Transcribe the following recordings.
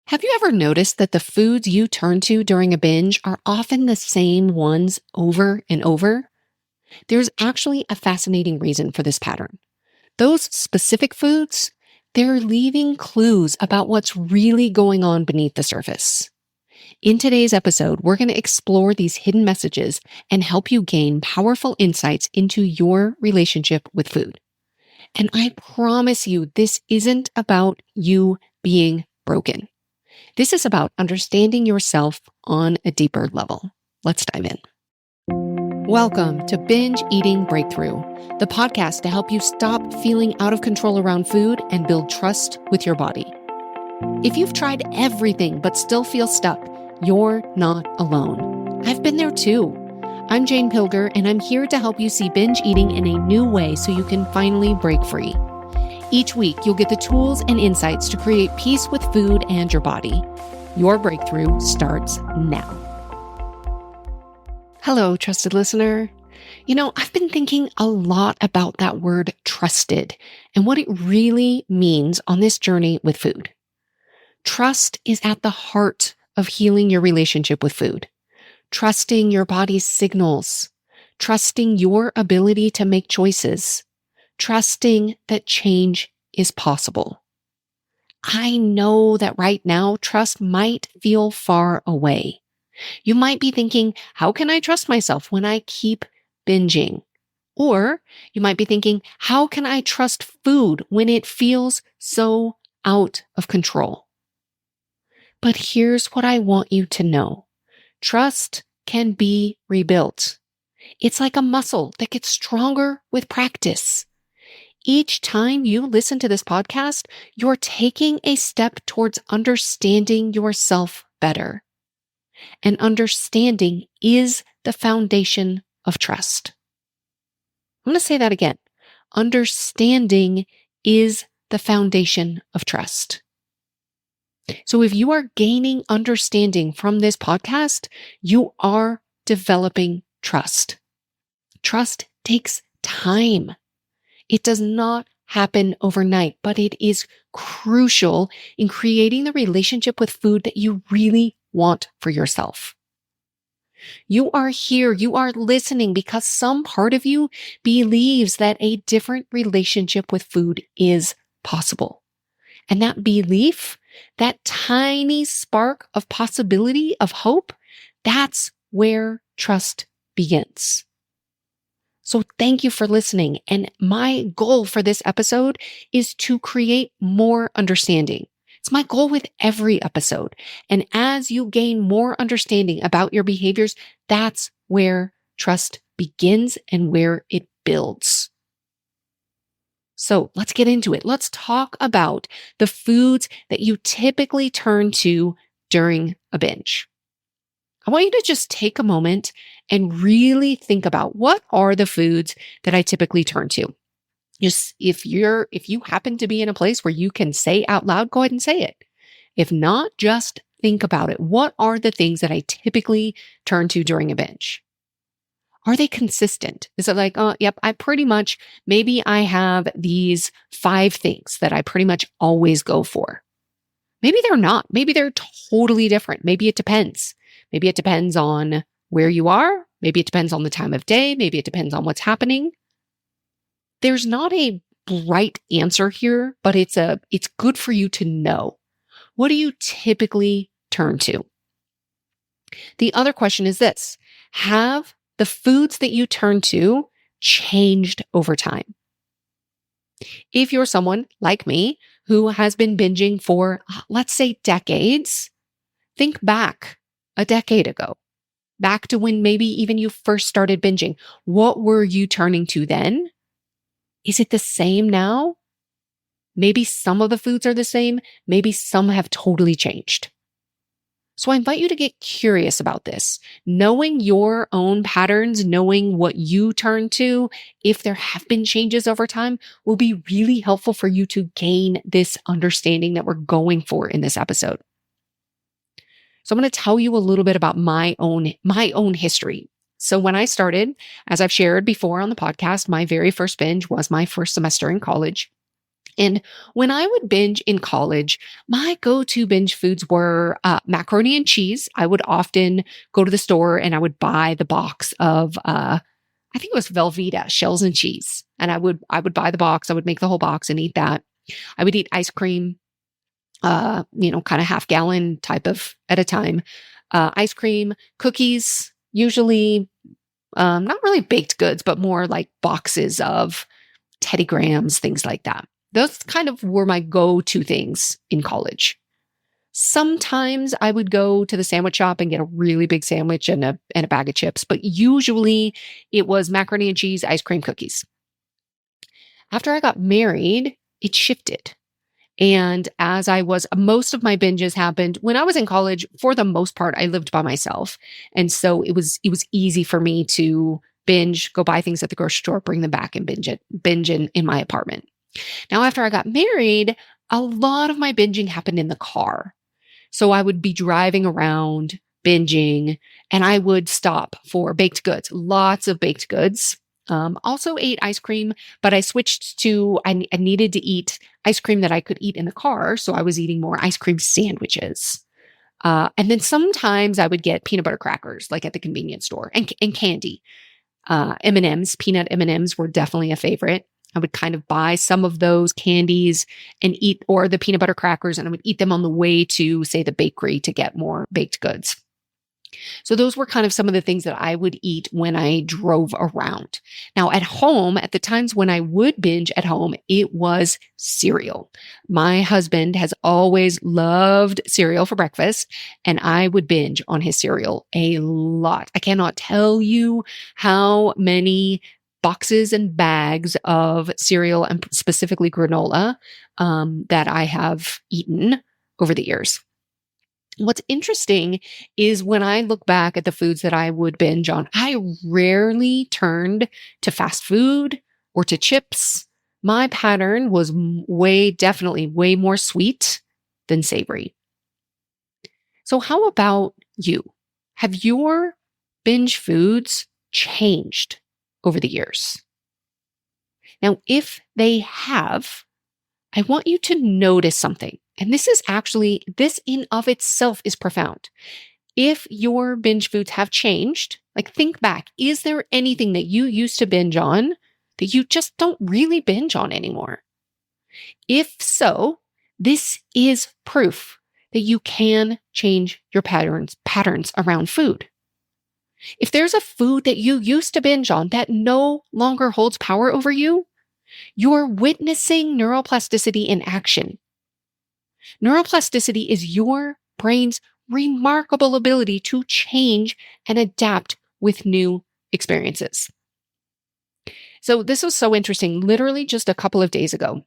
Have you ever noticed that the foods you turn to during a binge are often the same ones over and over? There's actually a fascinating reason for this pattern. Those specific foods, they're leaving clues about what's really going on beneath the surface. In today's episode, we're going to explore these hidden messages and help you gain powerful insights into your relationship with food. And I promise you, this isn't about you being broken. This is about understanding yourself on a deeper level. Let's dive in. Welcome to Binge Eating Breakthrough, the podcast to help you stop feeling out of control around food and build trust with your body. If you've tried everything but still feel stuck, you're not alone. I've been there too. I'm Jane Pilger, and I'm here to help you see binge eating in a new way so you can finally break free. Each week, you'll get the tools and insights to create peace with food and your body. Your breakthrough starts now. Hello, trusted listener. I've been thinking a lot about that word trusted and what it really means on this journey with food. Trust is at the heart of healing your relationship with food. Trusting your body's signals, trusting your ability to make choices, trusting that change is possible. I know that right now, trust might feel far away. You might be thinking, how can I trust myself when I keep binging? Or you might be thinking, how can I trust food when it feels so out of control? But here's what I want you to know. Trust can be rebuilt. It's like a muscle that gets stronger with practice. Each time you listen to this podcast, you're taking a step towards understanding yourself better. And understanding is the foundation of trust. I'm going to say that again. Understanding is the foundation of trust. So if you are gaining understanding from this podcast, you are developing trust. Trust takes time. It does not happen overnight, but it is crucial in creating the relationship with food that you really want for yourself. You are here, you are listening because some part of you believes that a different relationship with food is possible. And that belief, that tiny spark of possibility, of hope, that's where trust begins. So thank you for listening. And my goal for this episode is to create more understanding. It's my goal with every episode. And as you gain more understanding about your behaviors, that's where trust begins and where it builds. So let's get into it. Let's talk about the foods that you typically turn to during a binge. I want you to just take a moment and really think about what are the foods that I typically turn to. Just if you happen to be in a place where you can say out loud, go ahead and say it. If not, just think about it. What are the things that I typically turn to during a binge? Are they consistent? Is it like, maybe I have these 5 things that I pretty much always go for. Maybe they're not. Maybe they're totally different. Maybe it depends. Maybe it depends on where you are. Maybe it depends on the time of day. Maybe it depends on what's happening. There's not a right answer here, but it's good for you to know. What do you typically turn to? The other question is this: have the foods that you turn to changed over time? If you're someone like me who has been binging for, let's say, decades, think back a decade ago, back to when maybe even you first started binging. What were you turning to then? Is it the same now? Maybe some of the foods are the same. Maybe some have totally changed. So I invite you to get curious about this. Knowing your own patterns, knowing what you turn to, if there have been changes over time, will be really helpful for you to gain this understanding that we're going for in this episode. So I'm going to tell you a little bit about my own history. So when I started, as I've shared before on the podcast, my very first binge was my first semester in college. And when I would binge in college, my go-to binge foods were macaroni and cheese. I would often go to the store and I would buy the box of I think it was Velveeta shells and cheese. And I would buy the box, I would make the whole box and eat that. I would eat ice cream, kind of half gallon type of at a time. Ice cream, cookies, usually not really baked goods, but more like boxes of Teddy Grahams, things like that. Those kind of were my go-to things in college. Sometimes I would go to the sandwich shop and get a really big sandwich and a bag of chips, but usually it was macaroni and cheese, ice cream, cookies. After I got married, it shifted. And most of my binges happened when I was in college. For the most part, I lived by myself. And so it was easy for me to binge, go buy things at the grocery store, bring them back and binge in my apartment. Now, after I got married, a lot of my binging happened in the car. So I would be driving around, binging, and I would stop for baked goods, lots of baked goods. Also ate ice cream, but I switched to, I needed to eat ice cream that I could eat in the car. So I was eating more ice cream sandwiches. And then sometimes I would get peanut butter crackers, like at the convenience store, and candy. M&Ms, peanut M&Ms were definitely a favorite. I would kind of buy some of those candies and eat, or the peanut butter crackers, and I would eat them on the way to, say, the bakery to get more baked goods. So those were kind of some of the things that I would eat when I drove around. Now at home, at the times when I would binge at home, it was cereal. My husband has always loved cereal for breakfast, and I would binge on his cereal a lot. I cannot tell you how many boxes and bags of cereal and specifically granola that I have eaten over the years. What's interesting is when I look back at the foods that I would binge on, I rarely turned to fast food or to chips. My pattern was definitely way more sweet than savory. So how about you? Have your binge foods changed over the years? Now, if they have, I want you to notice something. And this in of itself is profound. If your binge foods have changed, like think back, is there anything that you used to binge on that you just don't really binge on anymore? If so, this is proof that you can change your patterns around food. If there's a food that you used to binge on that no longer holds power over you, you're witnessing neuroplasticity in action. Neuroplasticity is your brain's remarkable ability to change and adapt with new experiences. So this was so interesting. Literally just a couple of days ago,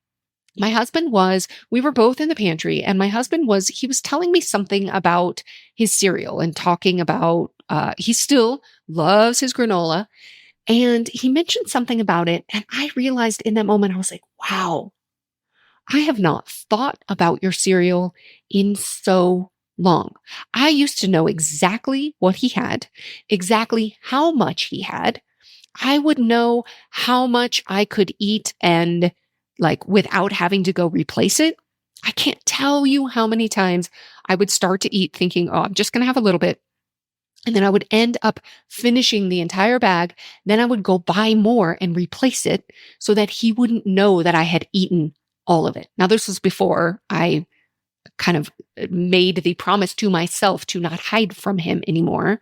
we were both in the pantry, and he was telling me something about his cereal and talking about, he still loves his granola. And he mentioned something about it. And I realized in that moment, I was like, wow, I have not thought about your cereal in so long. I used to know exactly what he had, exactly how much he had. I would know how much I could eat and without having to go replace it. I can't tell you how many times I would start to eat thinking, oh, I'm just going to have a little bit. And then I would end up finishing the entire bag. Then I would go buy more and replace it so that he wouldn't know that I had eaten all of it. Now, this was before I kind of made the promise to myself to not hide from him anymore.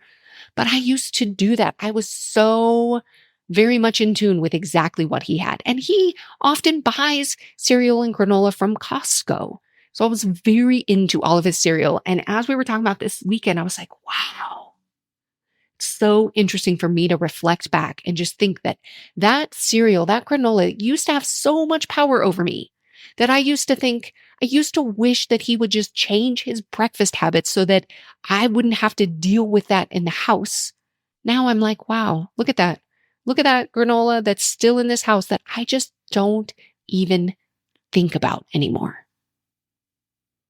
But I used to do that. I was so very much in tune with exactly what he had. And he often buys cereal and granola from Costco. So I was very into all of his cereal. And as we were talking about this weekend, I was like, wow, it's so interesting for me to reflect back and just think that cereal, that granola used to have so much power over me that I used to wish that he would just change his breakfast habits so that I wouldn't have to deal with that in the house. Now I'm like, wow, look at that. Look at that granola that's still in this house that I just don't even think about anymore.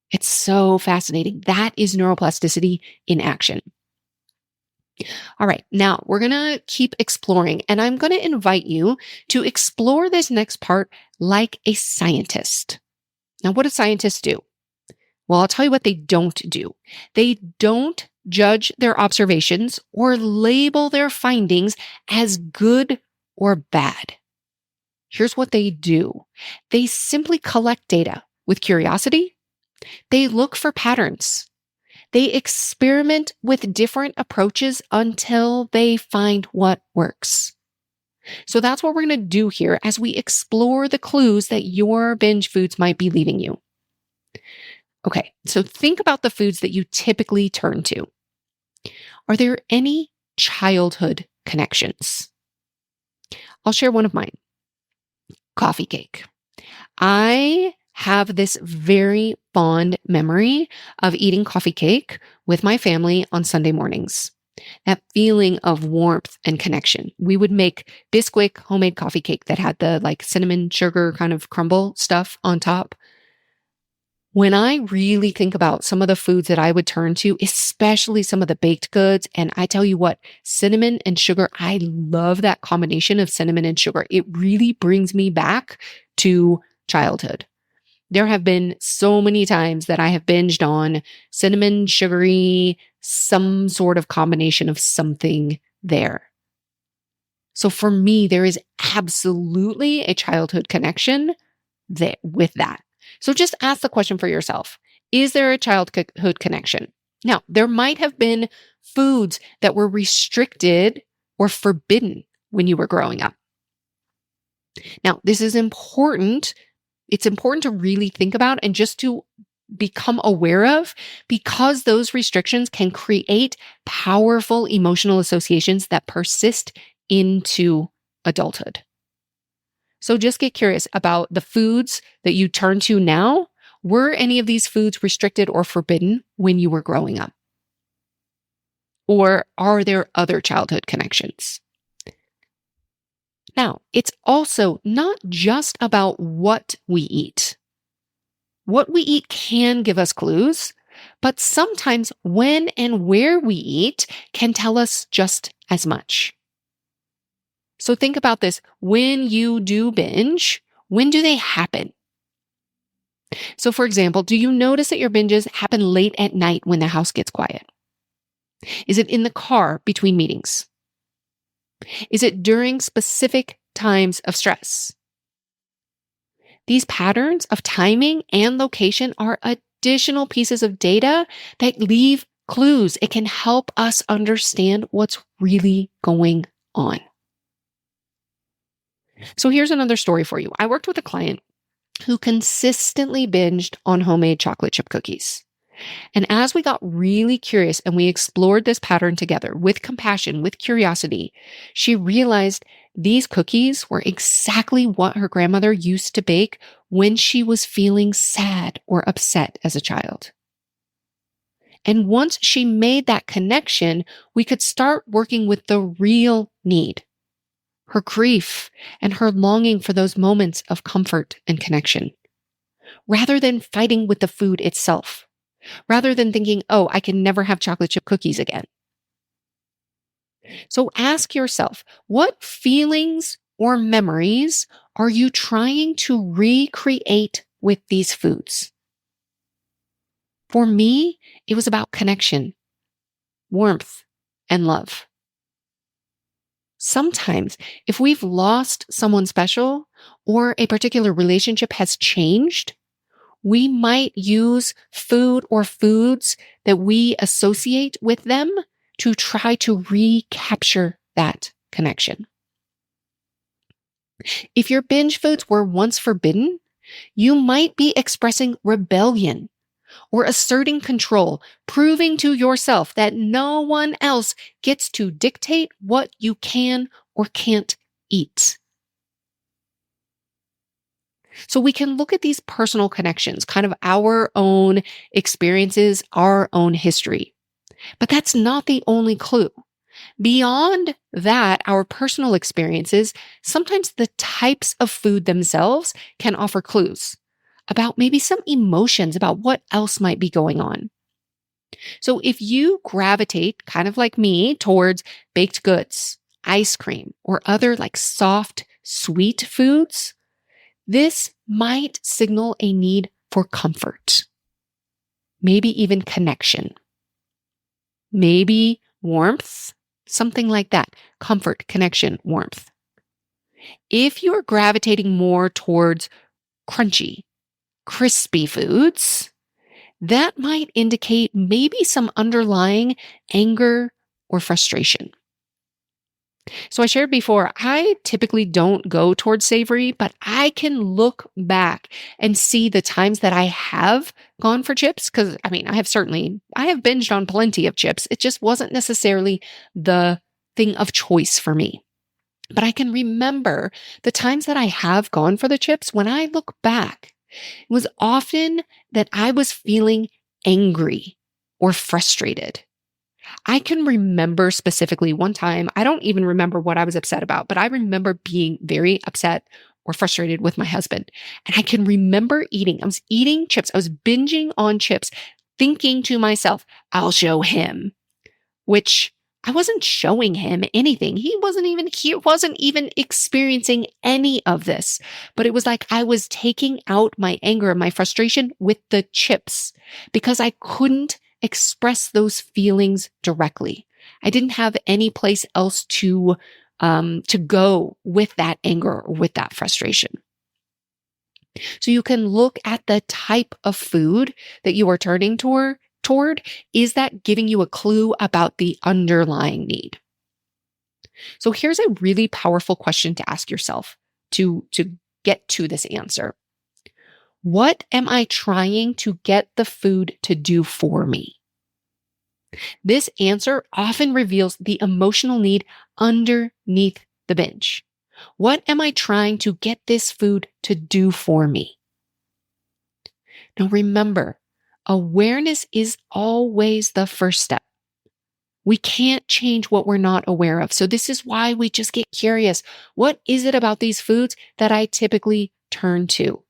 It's so fascinating. That is neuroplasticity in action. All right, now we're going to keep exploring, and I'm going to invite you to explore this next part like a scientist. Now, what do scientists do? Well, I'll tell you what they don't do. They don't judge their observations or label their findings as good or bad. Here's what they do. They simply collect data with curiosity. They look for patterns. They experiment with different approaches until they find what works. So that's what we're going to do here as we explore the clues that your binge foods might be leaving you. Okay, so think about the foods that you typically turn to. Are there any childhood connections? I'll share one of mine. Coffee cake. I have this very fond memory of eating coffee cake with my family on Sunday mornings. That feeling of warmth and connection. We would make Bisquick homemade coffee cake that had the cinnamon sugar kind of crumble stuff on top. When I really think about some of the foods that I would turn to, especially some of the baked goods, and I tell you what, cinnamon and sugar, I love that combination of cinnamon and sugar. It really brings me back to childhood. There have been so many times that I have binged on cinnamon, sugary, some sort of combination of something there. So for me, there is absolutely a childhood connection with that. So just ask the question for yourself. Is there a childhood connection? Now, there might have been foods that were restricted or forbidden when you were growing up. Now, this is important. It's important to really think about and just to become aware of, because those restrictions can create powerful emotional associations that persist into adulthood. So just get curious about the foods that you turn to now. Were any of these foods restricted or forbidden when you were growing up? Or are there other childhood connections? Now, it's also not just about what we eat. What we eat can give us clues, but sometimes when and where we eat can tell us just as much. So think about this. When you do binge, when do they happen? So for example, do you notice that your binges happen late at night when the house gets quiet? Is it in the car between meetings? Is it during specific times of stress? These patterns of timing and location are additional pieces of data that leave clues. It can help us understand what's really going on. So here's another story for you. I worked with a client who consistently binged on homemade chocolate chip cookies. And as we got really curious and we explored this pattern together with compassion, with curiosity, she realized these cookies were exactly what her grandmother used to bake when she was feeling sad or upset as a child. And once she made that connection, we could start working with the real need, her grief and her longing for those moments of comfort and connection, rather than fighting with the food itself, rather than thinking, oh, I can never have chocolate chip cookies again. So ask yourself, what feelings or memories are you trying to recreate with these foods? For me, it was about connection, warmth, and love. Sometimes, if we've lost someone special or a particular relationship has changed, we might use food or foods that we associate with them to try to recapture that connection. If your binge foods were once forbidden, you might be expressing rebellion or asserting control, proving to yourself that no one else gets to dictate what you can or can't eat. So we can look at these personal connections, kind of our own experiences, our own history. But that's not the only clue. Beyond that, our personal experiences, sometimes the types of food themselves can offer clues about maybe some emotions about what else might be going on. So if you gravitate, kind of like me, towards baked goods, ice cream, or other like soft, sweet foods, this might signal a need for comfort, maybe even connection, maybe warmth, something like that. Comfort, connection, warmth. If you are gravitating more towards crunchy, crispy foods, that might indicate maybe some underlying anger or frustration. So I shared before, I typically don't go towards savory, but I can look back and see the times that I have gone for chips. Cause I have binged on plenty of chips. It just wasn't necessarily the thing of choice for me. But I can remember the times that I have gone for the chips. When I look back, it was often that I was feeling angry or frustrated. I can remember specifically one time, I don't even remember what I was upset about, but I remember being very upset or frustrated with my husband. And I can remember I was eating chips. I was binging on chips, thinking to myself, I'll show him, which I wasn't showing him anything. He wasn't even experiencing any of this. But it was like I was taking out my anger and my frustration with the chips because I couldn't express those feelings directly. I didn't have any place else to go with that anger or with that frustration. So you can look at the type of food that you are turning toward. Is that giving you a clue about the underlying need? So here's a really powerful question to ask yourself to get to this answer. What am I trying to get the food to do for me? This answer often reveals the emotional need underneath the binge. What am I trying to get this food to do for me? Now remember, awareness is always the first step. We can't change what we're not aware of. So this is why we just get curious. What is it about these foods that I typically turn to?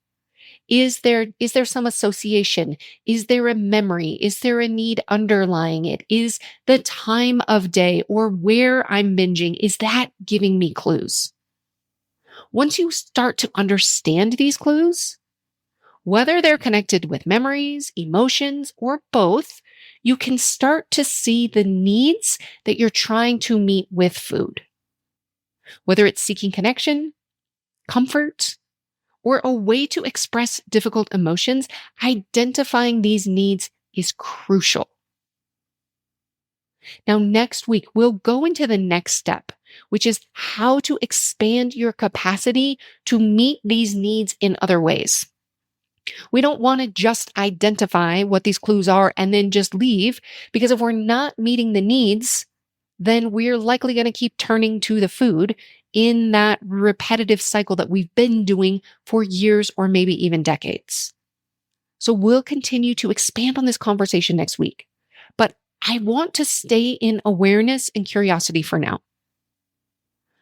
Is there some association? Is there a memory? Is there a need underlying it? Is the time of day or where I'm binging, is that giving me clues? Once you start to understand these clues, whether they're connected with memories, emotions, or both, you can start to see the needs that you're trying to meet with food. Whether it's seeking connection, comfort, or a way to express difficult emotions, identifying these needs is crucial. Now, next week, we'll go into the next step, which is how to expand your capacity to meet these needs in other ways. We don't want to just identify what these clues are and then just leave, because if we're not meeting the needs, then we're likely going to keep turning to the food in that repetitive cycle that we've been doing for years or maybe even decades. So we'll continue to expand on this conversation next week. But I want to stay in awareness and curiosity for now.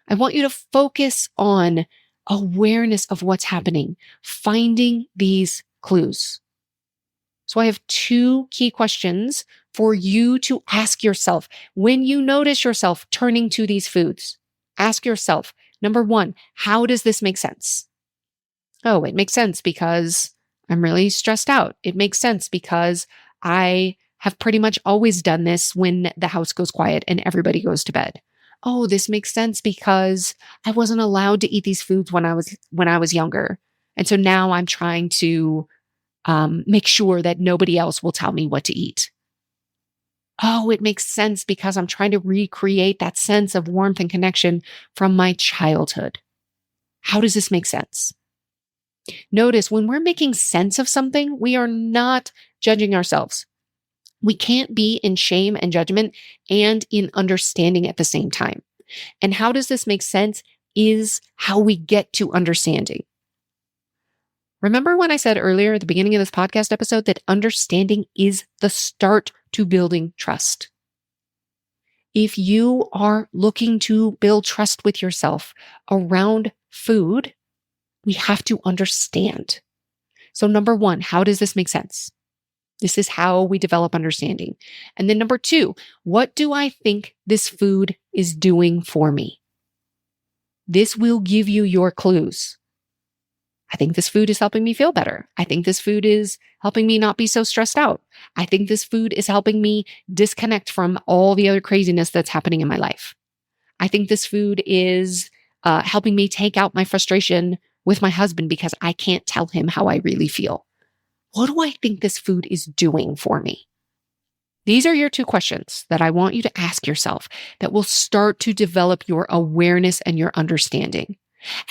I want you to focus on awareness of what's happening, finding these clues. So I have 2 key questions for you to ask yourself when you notice yourself turning to these foods. Ask yourself, number 1, how does this make sense? Oh, it makes sense because I'm really stressed out. It makes sense because I have pretty much always done this when the house goes quiet and everybody goes to bed. Oh, this makes sense because I wasn't allowed to eat these foods when I was younger. And so now I'm trying to make sure that nobody else will tell me what to eat. Oh, it makes sense because I'm trying to recreate that sense of warmth and connection from my childhood. How does this make sense? Notice when we're making sense of something, we are not judging ourselves. We can't be in shame and judgment and in understanding at the same time. And how does this make sense is how we get to understanding. Remember when I said earlier at the beginning of this podcast episode that understanding is the start to building trust? If you are looking to build trust with yourself around food, we have to understand. So number 1, how does this make sense? This is how we develop understanding. And then number 2, what do I think this food is doing for me? This will give you your clues. I think this food is helping me feel better. I think this food is helping me not be so stressed out. I think this food is helping me disconnect from all the other craziness that's happening in my life. I think this food is helping me take out my frustration with my husband because I can't tell him how I really feel. What do I think this food is doing for me? These are your 2 questions that I want you to ask yourself that will start to develop your awareness and your understanding.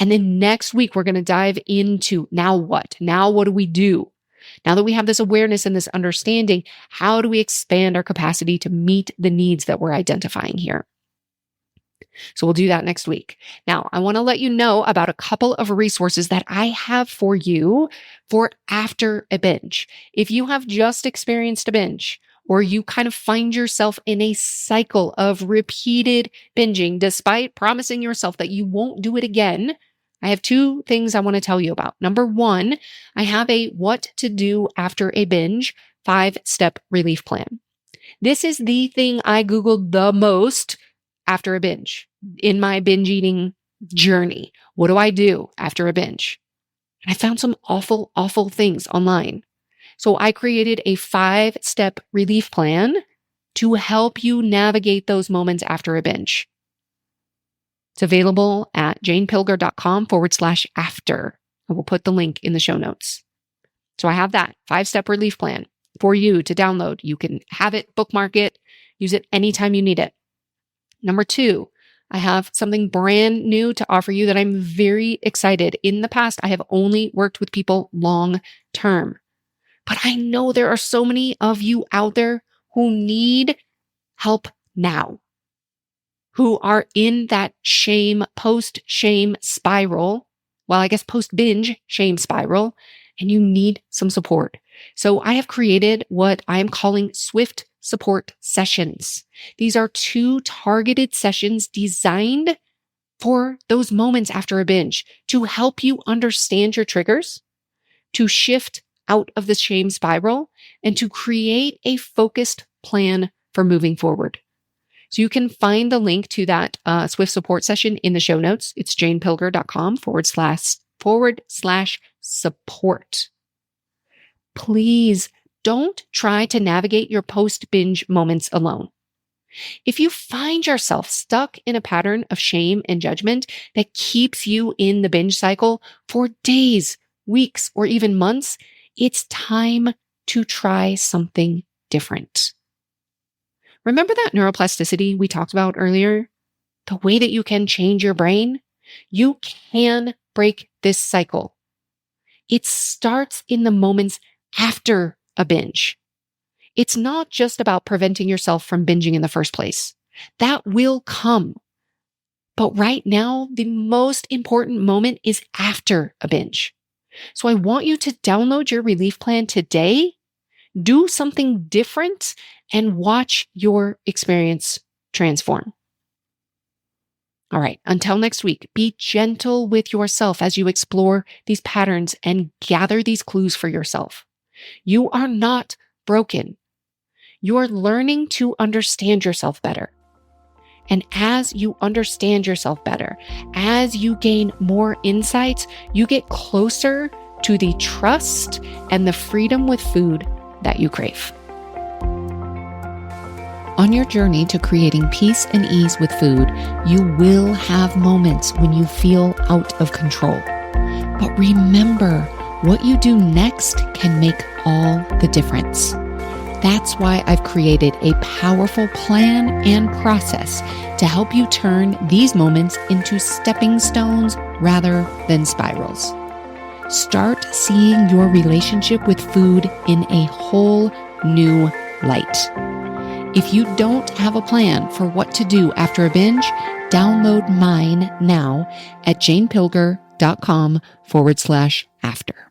And then next week, we're going to dive into now what? Now, what do we do? Now that we have this awareness and this understanding, how do we expand our capacity to meet the needs that we're identifying here? So we'll do that next week. Now, I want to let you know about a couple of resources that I have for you for after a binge. If you have just experienced a binge, or you kind of find yourself in a cycle of repeated binging, despite promising yourself that you won't do it again, I have 2 things I want to tell you about. Number 1, I have a what to do after a binge 5-step relief plan. This is the thing I Googled the most after a binge in my binge eating journey. What do I do after a binge? And I found some awful, awful things online. So I created a 5-step relief plan to help you navigate those moments after a binge. It's available at janepilger.com/after. I will put the link in the show notes. So I have that 5-step relief plan for you to download. You can have it, bookmark it, use it anytime you need it. Number 2, I have something brand new to offer you that I'm very excited. In the past, I have only worked with people long term, but I know there are so many of you out there who need help now, who are in that post-shame spiral. Well, I guess post-binge shame spiral, and you need some support. So I have created what I am calling Swift support sessions. These are 2 targeted sessions designed for those moments after a binge to help you understand your triggers, to shift out of the shame spiral, and to create a focused plan for moving forward. So you can find the link to that Swift support session in the show notes. It's janepilger.com/support. Please don't try to navigate your post-binge moments alone. If you find yourself stuck in a pattern of shame and judgment that keeps you in the binge cycle for days, weeks, or even months, it's time to try something different. Remember that neuroplasticity we talked about earlier? The way that you can change your brain? You can break this cycle. It starts in the moments after a binge. It's not just about preventing yourself from binging in the first place. That will come. But right now, the most important moment is after a binge. So I want you to download your relief plan today, do something different, and watch your experience transform. All right, until next week, be gentle with yourself as you explore these patterns and gather these clues for yourself. You are not broken. You are learning to understand yourself better. And as you understand yourself better, as you gain more insights, you get closer to the trust and the freedom with food that you crave. On your journey to creating peace and ease with food, you will have moments when you feel out of control. But remember, what you do next can make all the difference. That's why I've created a powerful plan and process to help you turn these moments into stepping stones rather than spirals. Start seeing your relationship with food in a whole new light. If you don't have a plan for what to do after a binge, download mine now at janepilger.com/after.